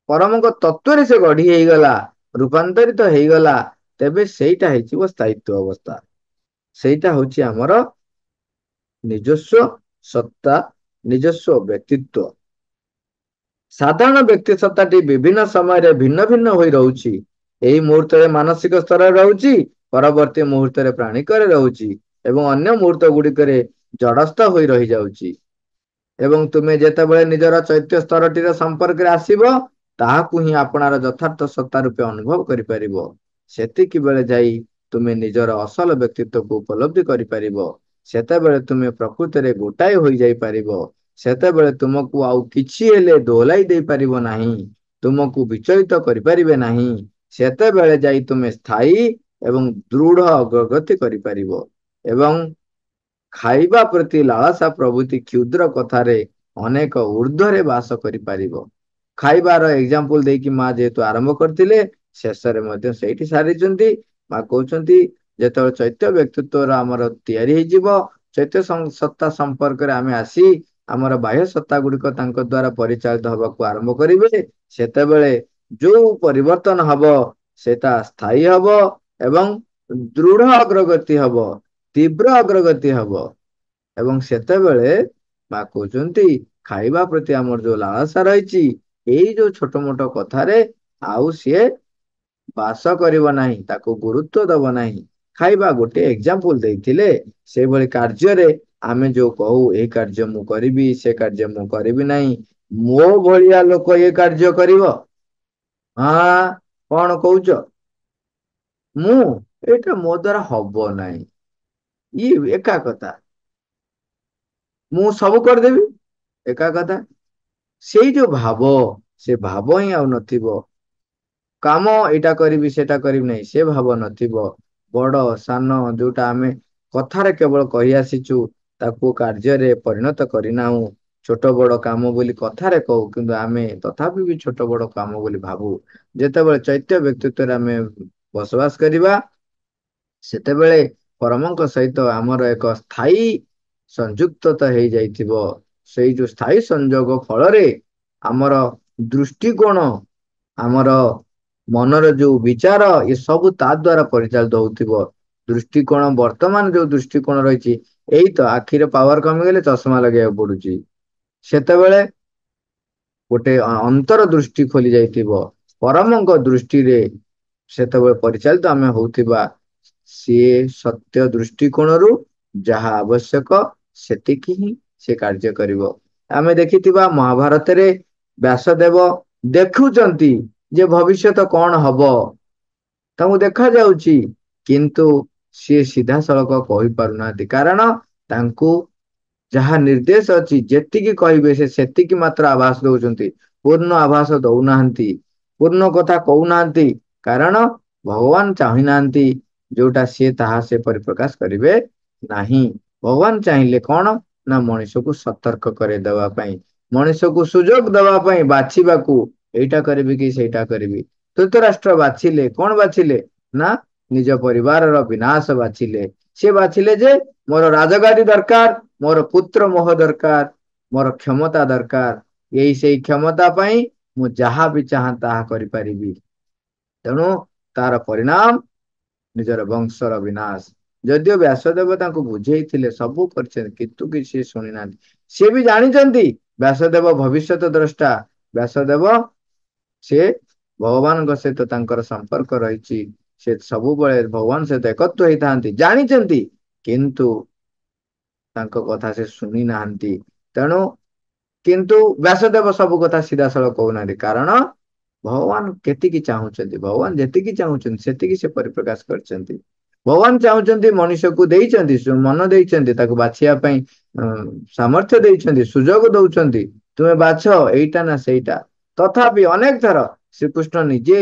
ପରମଙ୍କ ତତ୍ଵରେ ସେ ଗଢି ହେଇଗଲା, ରୂପାନ୍ତରିତ ହେଇଗଲା, ତେବେ ସେଇଟା ହେଇଯିବ ସ୍ଥାୟିତ୍ଵ ଅବସ୍ଥା। ସେଇଟା ହଉଛି ଆମର ନିଜସ୍ୱ ସତ୍ତା, ନିଜସ୍ୱ ବ୍ୟକ୍ତିତ୍ବ। ସାଧାରଣ ବ୍ୟକ୍ତି ସତ୍ତାଟି ବିଭିନ୍ନ ସମୟରେ ଭିନ୍ନ ଭିନ୍ନ ହୋଇ ରହୁଛି। ଏଇ ମୁହୂର୍ତ୍ତରେ ମାନସିକ ସ୍ତରରେ ରହୁଛି, ପରବର୍ତ୍ତୀ ମୁହୂର୍ତ୍ତରେ ପ୍ରାଣିକରେ ରହୁଛି, ଏବଂ ଅନ୍ୟ ମୁହୂର୍ତ୍ତ ଗୁଡିକରେ ଜଡସ୍ଥ ହୋଇ ରହିଯାଉଛି। ଏବଂ ତୁମେ ଯେତେବେଳେ ନିଜର ଚୈତ୍ୟ ସ୍ତରଟିର ସମ୍ପର୍କରେ ଆସିବ, ତାହାକୁ ହିଁ ଆପଣାର ଯଥାର୍ଥ ସତ୍ତା ରୂପେ ଅନୁଭବ କରିପାରିବ। ସେତିକି ବେଳେ ଯାଇ ତୁମେ ନିଜର ଅସଲ ବ୍ୟକ୍ତିତ୍ୱକୁ ଉପଲବ୍ଧି କରିପାରିବ। ସେତେବେଳେ ତୁମେ ପ୍ରକୃତରେ ଗୋଟାଏ ହୋଇଯାଇପାରିବ। ସେତେବେଳେ ତୁମକୁ ଆଉ କିଛି ହେଲେ ଦୋହଲାଇ ଦେଇପାରିବ ନାହିଁ, ତୁମକୁ ବିଚଳିତ କରିପାରିବେ ନାହିଁ। ସେତେବେଳେ ଯାଇ ତୁମେ ସ୍ଥାୟୀ ଏବଂ ଦୃଢ ଅଗ୍ରଗତି କରିପାରିବ। ଏବଂ ଖାଇବା ପ୍ରତି ଲାଳସା ପ୍ରଭୃତି କ୍ଷୁଦ୍ର କଥାରେ ଅନେକ ଉର୍ଦ୍ଧ୍ୱରେ ବାସ କରିପାରିବ। ଖାଇବାର ଏକ୍ଜାମ୍ପଲ ଦେଇକି ମା ଯେହେତୁ ଆରମ୍ଭ କରିଥିଲେ, ଶେଷରେ ମଧ୍ୟ ସେଇଠି ସାରିଛନ୍ତି। ମା କହୁଛନ୍ତି ଯେତେବେଳେ ଚୈତ୍ୟ ବ୍ୟକ୍ତିତ୍ୱର ଆମର ତିଆରି ହେଇଯିବ, ଚୈତ୍ୟ ସତ୍ତା ସମ୍ପର୍କରେ ଆମେ ଆସି ଆମର ବାହ୍ୟ ସତ୍ତା ଗୁଡିକ ତାଙ୍କ ଦ୍ଵାରା ପରିଚାଳିତ ହବାକୁ ଆରମ୍ଭ କରିବେ, ସେତେବେଳେ ଯୋଉ ପରିବର୍ତ୍ତନ ହବ ସେଟା ସ୍ଥାୟୀ ହବ ଏବଂ ଦୃଢ ଅଗ୍ରଗତି ହବ, ତୀବ୍ର ଅଗ୍ରଗତି ହବ। ଏବଂ ସେତେବେଳେ ମା କହୁଛନ୍ତି ଖାଇବା ପ୍ରତି ଆମର ଯୋଉ ଲାଳସା ରହିଛି, ଏଇ ଯୋଉ ଛୋଟ ମୋଟ କଥାରେ ଆଉ ସିଏ ବାସ କରିବ ନାହିଁ, ତାକୁ ଗୁରୁତ୍ୱ ଦବ ନାହିଁ। ଖାଇବା ଗୋଟେ ଏକ୍ଜାମ୍ପଲ ଦେଇଥିଲେ। ସେଇଭଳି କାର୍ଯ୍ୟରେ ଆମେ ଯୋଉ କହୁ ଏଇ କାର୍ଯ୍ୟ ମୁଁ କରିବି, ସେ କାର୍ଯ୍ୟ ମୁଁ କରିବି ନାହିଁ, ମୋ ଭଳିଆ ଲୋକ ଏ କାର୍ଯ୍ୟ କରିବ? ହଁ, କଣ କହୁଛ? ମୁଁ ଏଇଟା ମୋ ଦ୍ଵାରା ହବ ନାହିଁ, ଇଏ ଏକା କଥା। ମୁଁ ସବୁ କରିଦେବି, ଏକା କଥା। ସେଇ ଯୋଉ ଭାବ, ସେ ଭାବ ହିଁ ଆଉ ନଥିବ। କାମ ଏଇଟା କରିବି ସେଟା କରିବି ନାହିଁ, ସେ ଭାବ ନଥିବ। ବଡ ସାନ ଯୋଉଟା ଆମେ କଥାରେ କେବଳ କହି ଆସିଛୁ, ତାକୁ କାର୍ଯ୍ୟରେ ପରିଣତ କରିନାହୁଁ। ଛୋଟ ବଡ କାମ ବୋଲି କଥାରେ କହୁ, କିନ୍ତୁ ଆମେ ତଥାପି ବି ଛୋଟ ବଡ କାମ ବୋଲି ଭାବୁ। ଯେତେବେଳେ ଚୈତ୍ୟ ବ୍ୟକ୍ତିତ୍ୱରେ ଆମେ ବସବାସ କରିବା, ସେତେବେଳେ ପରମଙ୍କ ସହିତ ଆମର ଏକ ସ୍ଥାୟୀ ସଂଯୁକ୍ତ ତ ହେଇଯାଇଥିବ। ସେଇ ଯୋଉ ସ୍ଥାୟୀ ସଂଯୋଗ ଫଳରେ ଆମର ଦୃଷ୍ଟିକୋଣ, ଆମର ମନର ଯୋଉ ବିଚାର, ଏ ସବୁ ତା ଦ୍ଵାରା ପରିଚାଳିତ ହଉଥିବ। ଦୃଷ୍ଟିକୋଣ, ବର୍ତ୍ତମାନ ଯୋଉ ଦୃଷ୍ଟିକୋଣ ରହିଛି, ଏଇ ତ ଆଖିର ପାୱାର କମିଗଲେ ଚଷମା ଲଗେଇବାକୁ ପଡୁଛି। ସେତେବେଳେ ଗୋଟେ ଅନ୍ତର ଦୃଷ୍ଟି ଖୋଲି ଯାଇଥିବ, ପରମଙ୍କ ଦୃଷ୍ଟିରେ ସେତେବେଳେ ପରିଚାଳିତ ଆମେ ହଉଥିବା, ସିଏ ସତ୍ୟ ଦୃଷ୍ଟିକୋଣରୁ ଯାହା ଆବଶ୍ୟକ ସେତିକି ହିଁ ସେ କାର୍ଯ୍ୟ କରିବ। ଆମେ ଦେଖିଥିବା ମହାଭାରତରେ ବ୍ୟାସଦେବ ଦେଖୁଛନ୍ତି ଯେ ଭବିଷ୍ୟତ କଣ ହବ, ତାଙ୍କୁ ଦେଖା ଯାଉଛି, କିନ୍ତୁ ସିଏ ସିଧାସଳଖ କହିପାରୁନାହାନ୍ତି, କାରଣ ତାଙ୍କୁ ଯାହା ନିର୍ଦ୍ଦେଶ ଅଛି ଯେତିକି କହିବେ ସେ ସେତିକି ମାତ୍ର ଆଭାସ ଦଉଛନ୍ତି, ପୂର୍ଣ୍ଣ ଆଭାସ ଦଉନାହାନ୍ତି, ପୂର୍ଣ୍ଣ କଥା କହୁନାହାନ୍ତି। କାରଣ ଭଗବାନ ଚାହିଁ ନାହାନ୍ତି ଯୋଉଟା ସିଏ ତାହା ସେ ପରିପ୍ରକାଶ କରିବେ ନାହିଁ। ଭଗବାନ ଚାହିଁଲେ କଣ ନା ମଣିଷକୁ ସତର୍କ କରେଇଦବା ପାଇଁ, ମଣିଷକୁ ସୁଯୋଗ ଦବା ପାଇଁ ବାଛିବାକୁ, ଏଇଟା କରିବି କି ସେଇଟା କରିବି। ଧୃତରାଷ୍ଟ୍ର ବାଛିଲେ କଣ ବାଛିଲେ ନା ନିଜ ପରିବାରର ବିନାଶ ବାଛିଲେ। ସେ ବାଛିଲେ ଯେ ମୋର ରାଜଗାଦି ଦରକାର, ମୋର ପୁତ୍ର ମୋହ ଦରକାର, ମୋର କ୍ଷମତା ଦରକାର, ଏଇ ସେଇ କ୍ଷମତା ପାଇଁ ମୁଁ ଯାହା ବି ଚାਹਾਂ ତାହା କରିପାରିବି। ତେଣୁ ତାର ପରିଣାମ ନିଜର ବଂଶର ବିନାଶ। ଯଦିଓ ବ୍ୟାସଦେବ ତାଙ୍କୁ ବୁଝେଇଥିଲେ, ସବୁ କରିଛନ୍ତି, କିନ୍ତୁ କିଛି ସେ ଶୁଣି ନାହାନ୍ତି। ସିଏ ବି ଜାଣିଛନ୍ତି ବ୍ୟାସଦେବ ଭବିଷ୍ୟତ ଦ୍ରଷ୍ଟା, ବ୍ୟାସଦେବ ସେ ଭଗବାନଙ୍କ ସହିତ ତାଙ୍କର ସମ୍ପର୍କ ରହିଛି, ସେ ସବୁବେଳେ ଭଗବାନ ସହିତ ଏକତ୍ଵ ହେଇଥାନ୍ତି, ଜାଣିଛନ୍ତି, କିନ୍ତୁ ତାଙ୍କ କଥା ସେ ଶୁଣି ନାହାନ୍ତି। ତେଣୁ କିନ୍ତୁ ବ୍ୟାସଦେବ ସବୁ କଥା ସିଧାସଳଖ କହୁନାହାନ୍ତି, କାରଣ ଭଗବାନ କେତିକି ଚାହୁଁଛନ୍ତି, ଭଗବାନ ଯେତିକି ଚାହୁଁଛନ୍ତି ସେତିକି ସେ ପରିପ୍ରକାଶ କରିଛନ୍ତି। ଭଗବାନ ଚାହୁଁଛନ୍ତି, ମଣିଷକୁ ଦେଇଛନ୍ତି, ମନ ଦେଇଛନ୍ତି, ତାକୁ ବାଛିବା ପାଇଁ ସାମର୍ଥ୍ୟ ଦେଇଛନ୍ତି, ସୁଯୋଗ ଦଉଛନ୍ତି, ତୁମେ ବାଛ ଏଇଟା ନା ସେଇଟା। ତଥାପି ଅନେକ ଥର ଶ୍ରୀକୃଷ୍ଣ ନିଜେ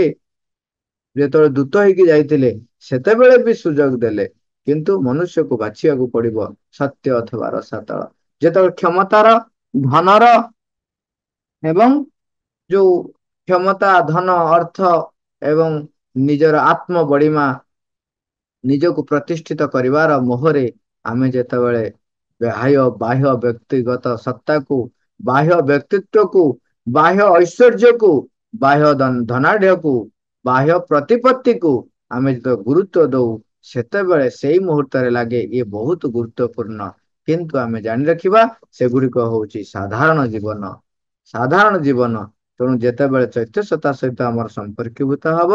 ଯେତେବେଳେ ଦୂତ ହେଇକି ଯାଇଥିଲେ ସେତେବେଳେ ବି ସୁଯୋଗ ଦେଲେ, କିନ୍ତୁ ମନୁଷ୍ୟକୁ ବାଛିବାକୁ ପଡିବ ସତ୍ୟ ଅଥବା ରସାତଳ। ଯେତେବେଳେ କ୍ଷମତାର, ଧନର ଏବଂ ଯୋଉ କ୍ଷମତା, ଧନ, ଅର୍ଥ ଏବଂ ନିଜର ଆତ୍ମ ବଡ଼ିମା, ନିଜକୁ ପ୍ରତିଷ୍ଠିତ କରିବାର ମୋହରେ ଆମେ ଯେତେବେଳେ ବାହ୍ୟ ବ୍ୟକ୍ତିଗତ ସତ୍ତାକୁ, ବାହ୍ୟ ବ୍ୟକ୍ତିତ୍ୱକୁ, ବାହ୍ୟ ଐଶ୍ୱର୍ଯ୍ୟକୁ, ବାହ୍ୟ ଧନାଢ୍ୟକୁ, ବାହ୍ୟ ପ୍ରତିପତ୍ତିକୁ ଆମେ ଯେତେବେଳେ ଗୁରୁତ୍ୱ ଦଉ, ସେତେବେଳେ ସେଇ ମୁହୂର୍ତ୍ତରେ ଲାଗେ ଇଏ ବହୁତ ଗୁରୁତ୍ୱପୂର୍ଣ୍ଣ। କିନ୍ତୁ ଆମେ ଜାଣି ରଖିବା ସେଗୁଡିକ ହଉଛି ସାଧାରଣ ଜୀବନ, ସାଧାରଣ ଜୀବନ। ତେଣୁ ଯେତେବେଳେ ଚୈତ୍ୟ ସତ୍ତା ସହିତ ଆମର ସମ୍ପର୍କୀଭୂତ ହବ,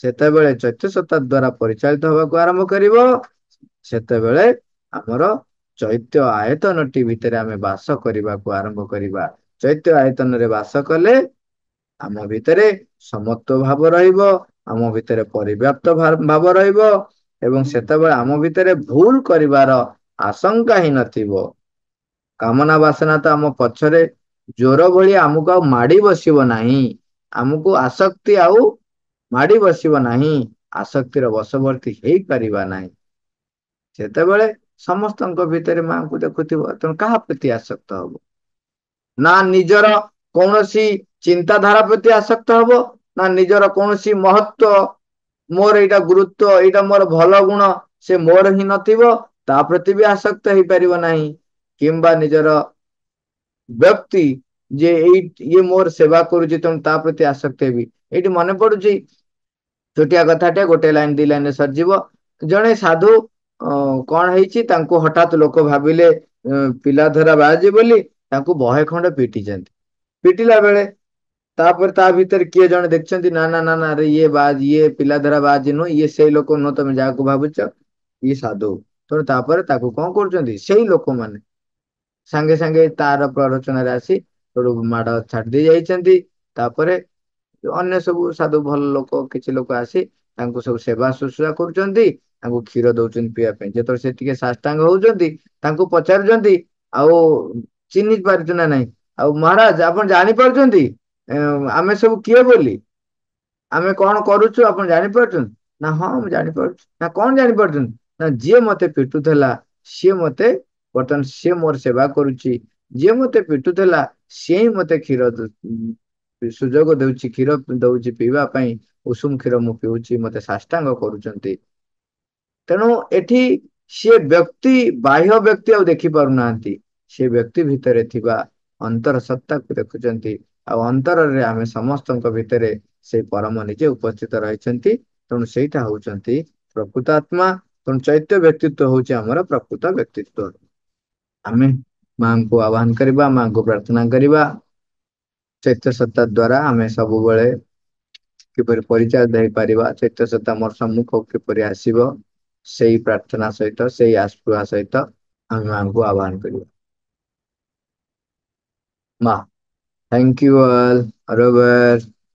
ସେତେବେଳେ ଚୈତ୍ୟ ସତ୍ତା ଦ୍ଵାରା ପରିଚାଳିତ ହବାକୁ ଆରମ୍ଭ କରିବ, ସେତେବେଳେ ଆମର ଚୈତ୍ୟ ଆୟତନଟି ଭିତରେ ଆମେ ବାସ କରିବାକୁ ଆରମ୍ଭ କରିବା। ଚୈତ୍ୟ ଆୟତନରେ ବାସ କଲେ ଆମ ଭିତରେ ସମତ୍ଵ ଭାବ ରହିବ, ଆମ ଭିତରେ ପରିବ୍ୟାପ୍ତ ଭାବ ରହିବ, ଏବଂ ସେତେବେଳେ ଆମ ଭିତରେ ଭୁଲ କରିବାର ଆଶଙ୍କା ହିଁ ନଥିବ। କାମନା ବାସନା ତ ଆମ ପଛରେ ଜ୍ୱର ଭଳି ଆମକୁ ଆଉ ମାଡି ବସିବ ନାହିଁ, ଆମକୁ ଆସକ୍ତି ଆଉ ମାଡି ବସିବ ନାହିଁ, ଆସକ୍ତିର ବଶବର୍ତ୍ତୀ ହେଇପାରିବା ନାହିଁ। ସେତେବେଳେ ସମସ୍ତଙ୍କ ଭିତରେ ମାଙ୍କୁ ଦେଖୁଥିବ, ତେଣୁ କାହା ପ୍ରତି ଆସକ୍ତ ହବ ନା ନିଜର କୌଣସି ଚିନ୍ତାଧାରା ପ୍ରତି ଆସକ୍ତ ହବ, ନା ନିଜର କୌଣସି ମହତ୍ଵ, ମୋର ଏଇଟା ଗୁରୁତ୍ଵ, ଏଇଟା ମୋର ଭଲ ଗୁଣ ସେ ମୋର ହିଁ ନଥିବ, ତା ପ୍ରତି ବି ଆସକ୍ତ ହେଇପାରିବ ନାହିଁ। କିମ୍ବା ନିଜର ବ୍ୟକ୍ତି ଯେ ଏଇ ଇଏ ମୋର ସେବା କରୁଛି, ତେଣୁ ତା ପ୍ରତି ଆସକ୍ତ ହେବି। ଏଇଠି ମନେ ପଡୁଛି ଛୋଟିଆ କଥାଟେ, ଗୋଟେ ଲାଇନ ଦି ଲାଇନରେ ସରିଯିବ। ଜଣେ ସାଧୁ କଣ ହେଇଛି, ତାଙ୍କୁ ହଠାତ୍ ଲୋକ ଭାବିଲେ ପିଲା ଧରା ବାହାରିଛି ବୋଲି, ତାଙ୍କୁ ବହେ ଖଣ୍ଡେ ପିଟିଛନ୍ତି। ପିଟିଲା ବେଳେ ତାପରେ ତା ଭିତରେ କିଏ ଜଣେ ଦେଖିଛନ୍ତି, ନା ନା ନା ନା ଆରେ ଇଏ ବାଜ, ଇଏ ପିଲା ଧରା ବାଜ ନୁହଁ, ଇଏ ସେଇ ଲୋକ ନୁହଁ ତମେ ଯାହାକୁ ଭାବୁଛ, ଇଏ ସାଧୁ। ତେଣୁ ତାପରେ ତାକୁ କଣ କରୁଛନ୍ତି, ସେଇ ଲୋକମାନେ ସାଙ୍ଗେ ସାଙ୍ଗେ ତାର ପ୍ରରୋଚନାରେ ଆସି ମାଡ ଛାଡି ଦେଇ ଯାଇଛନ୍ତି। ତାପରେ ଅନ୍ୟ ସବୁ ସାଧୁ ଭଲ ଲୋକ କିଛି ଲୋକ ଆସି ତାଙ୍କୁ ସବୁ ସେବା ଶୁଶ୍ରୂଷା କରୁଛନ୍ତି, ତାଙ୍କୁ କ୍ଷୀର ଦଉଛନ୍ତି ପିଇବା ପାଇଁ। ଯେତେବେଳେ ସେ ଟିକେ ସାଷ୍ଟାଙ୍ଗ ହଉଛନ୍ତି, ତାଙ୍କୁ ପଚାରୁଛନ୍ତି ଆଉ ଚିହ୍ନି ପାରୁଛୁ ନା ନାଇଁ, ଆଉ ମହାରାଜ ଆପଣ ଜାଣିପାରୁଛନ୍ତି ଆମେ ସବୁ କିଏ ବୋଲି, ଆମେ କଣ କରୁଛୁ ଆପଣ ଜାଣିପାରୁଛନ୍ତି? ନା ହଁ ମୁଁ ଜାଣିପାରୁଛି। ନା କଣ ଜାଣିପାରୁଛନ୍ତି? ନା ଯିଏ ମତେ ପିଟୁଥିଲା ସିଏ ମତେ ବର୍ତ୍ତମାନ ସିଏ ମୋର ସେବା କରୁଛି, ଯିଏ ମତେ ପିଟୁଥିଲା ସିଏ ହିଁ ମତେ କ୍ଷୀର ସୁଯୋଗ ଦଉଛି, କ୍ଷୀର ଦଉଛି ପିଇବା ପାଇଁ, ଉଷୁମ କ୍ଷୀର ମୁଁ ପିଉଛି, ମତେ ସାଷ୍ଟାଙ୍ଗ କରୁଛନ୍ତି। ତେଣୁ ଏଠି ସିଏ ବ୍ୟକ୍ତି ବାହ୍ୟ ବ୍ୟକ୍ତି ଆଉ ଦେଖି ପାରୁନାହାନ୍ତି। ସେ ବ୍ୟକ୍ତି ଭିତରେ ଥିବା ଅନ୍ତର ସତ୍ତାକୁ ଦେଖୁଛନ୍ତି। ଆଉ ଅନ୍ତରରେ ଆମେ ସମସ୍ତଙ୍କ ଭିତରେ ସେଇ ପରମ ନିଜେ ଉପସ୍ଥିତ ରହିଛନ୍ତି। ତେଣୁ ସେଇଟା ହଉଛନ୍ତି ପ୍ରକୃତ ଆତ୍ମା। ତେଣୁ ଚୈତ୍ୟ ବ୍ୟକ୍ତିତ୍ବ ହଉଛି ଆମର ପ୍ରକୃତ ବ୍ୟକ୍ତିତ୍ବ। ଆମେ ମାଙ୍କୁ ଆହ୍ୱାନ କରିବା, ମାଙ୍କୁ ପ୍ରାର୍ଥନା କରିବା। ଚୈତ୍ୟ ସତ୍ତା ଦ୍ଵାରା ଆମେ ସବୁବେଳେ କିପରି ପରିଚୟ ଦେଇପାରିବା, ଚୈତ୍ୟ ସତ୍ତା ମୋର ସମ୍ମୁଖ କିପରି ଆସିବ, ସେଇ ପ୍ରାର୍ଥନା ସହିତ, ସେଇ ଆସ୍ପୃହା ସହିତ ଆମେ ମାଙ୍କୁ ଆହ୍ୱାନ କରିବା। ମା, thank you all. Robert.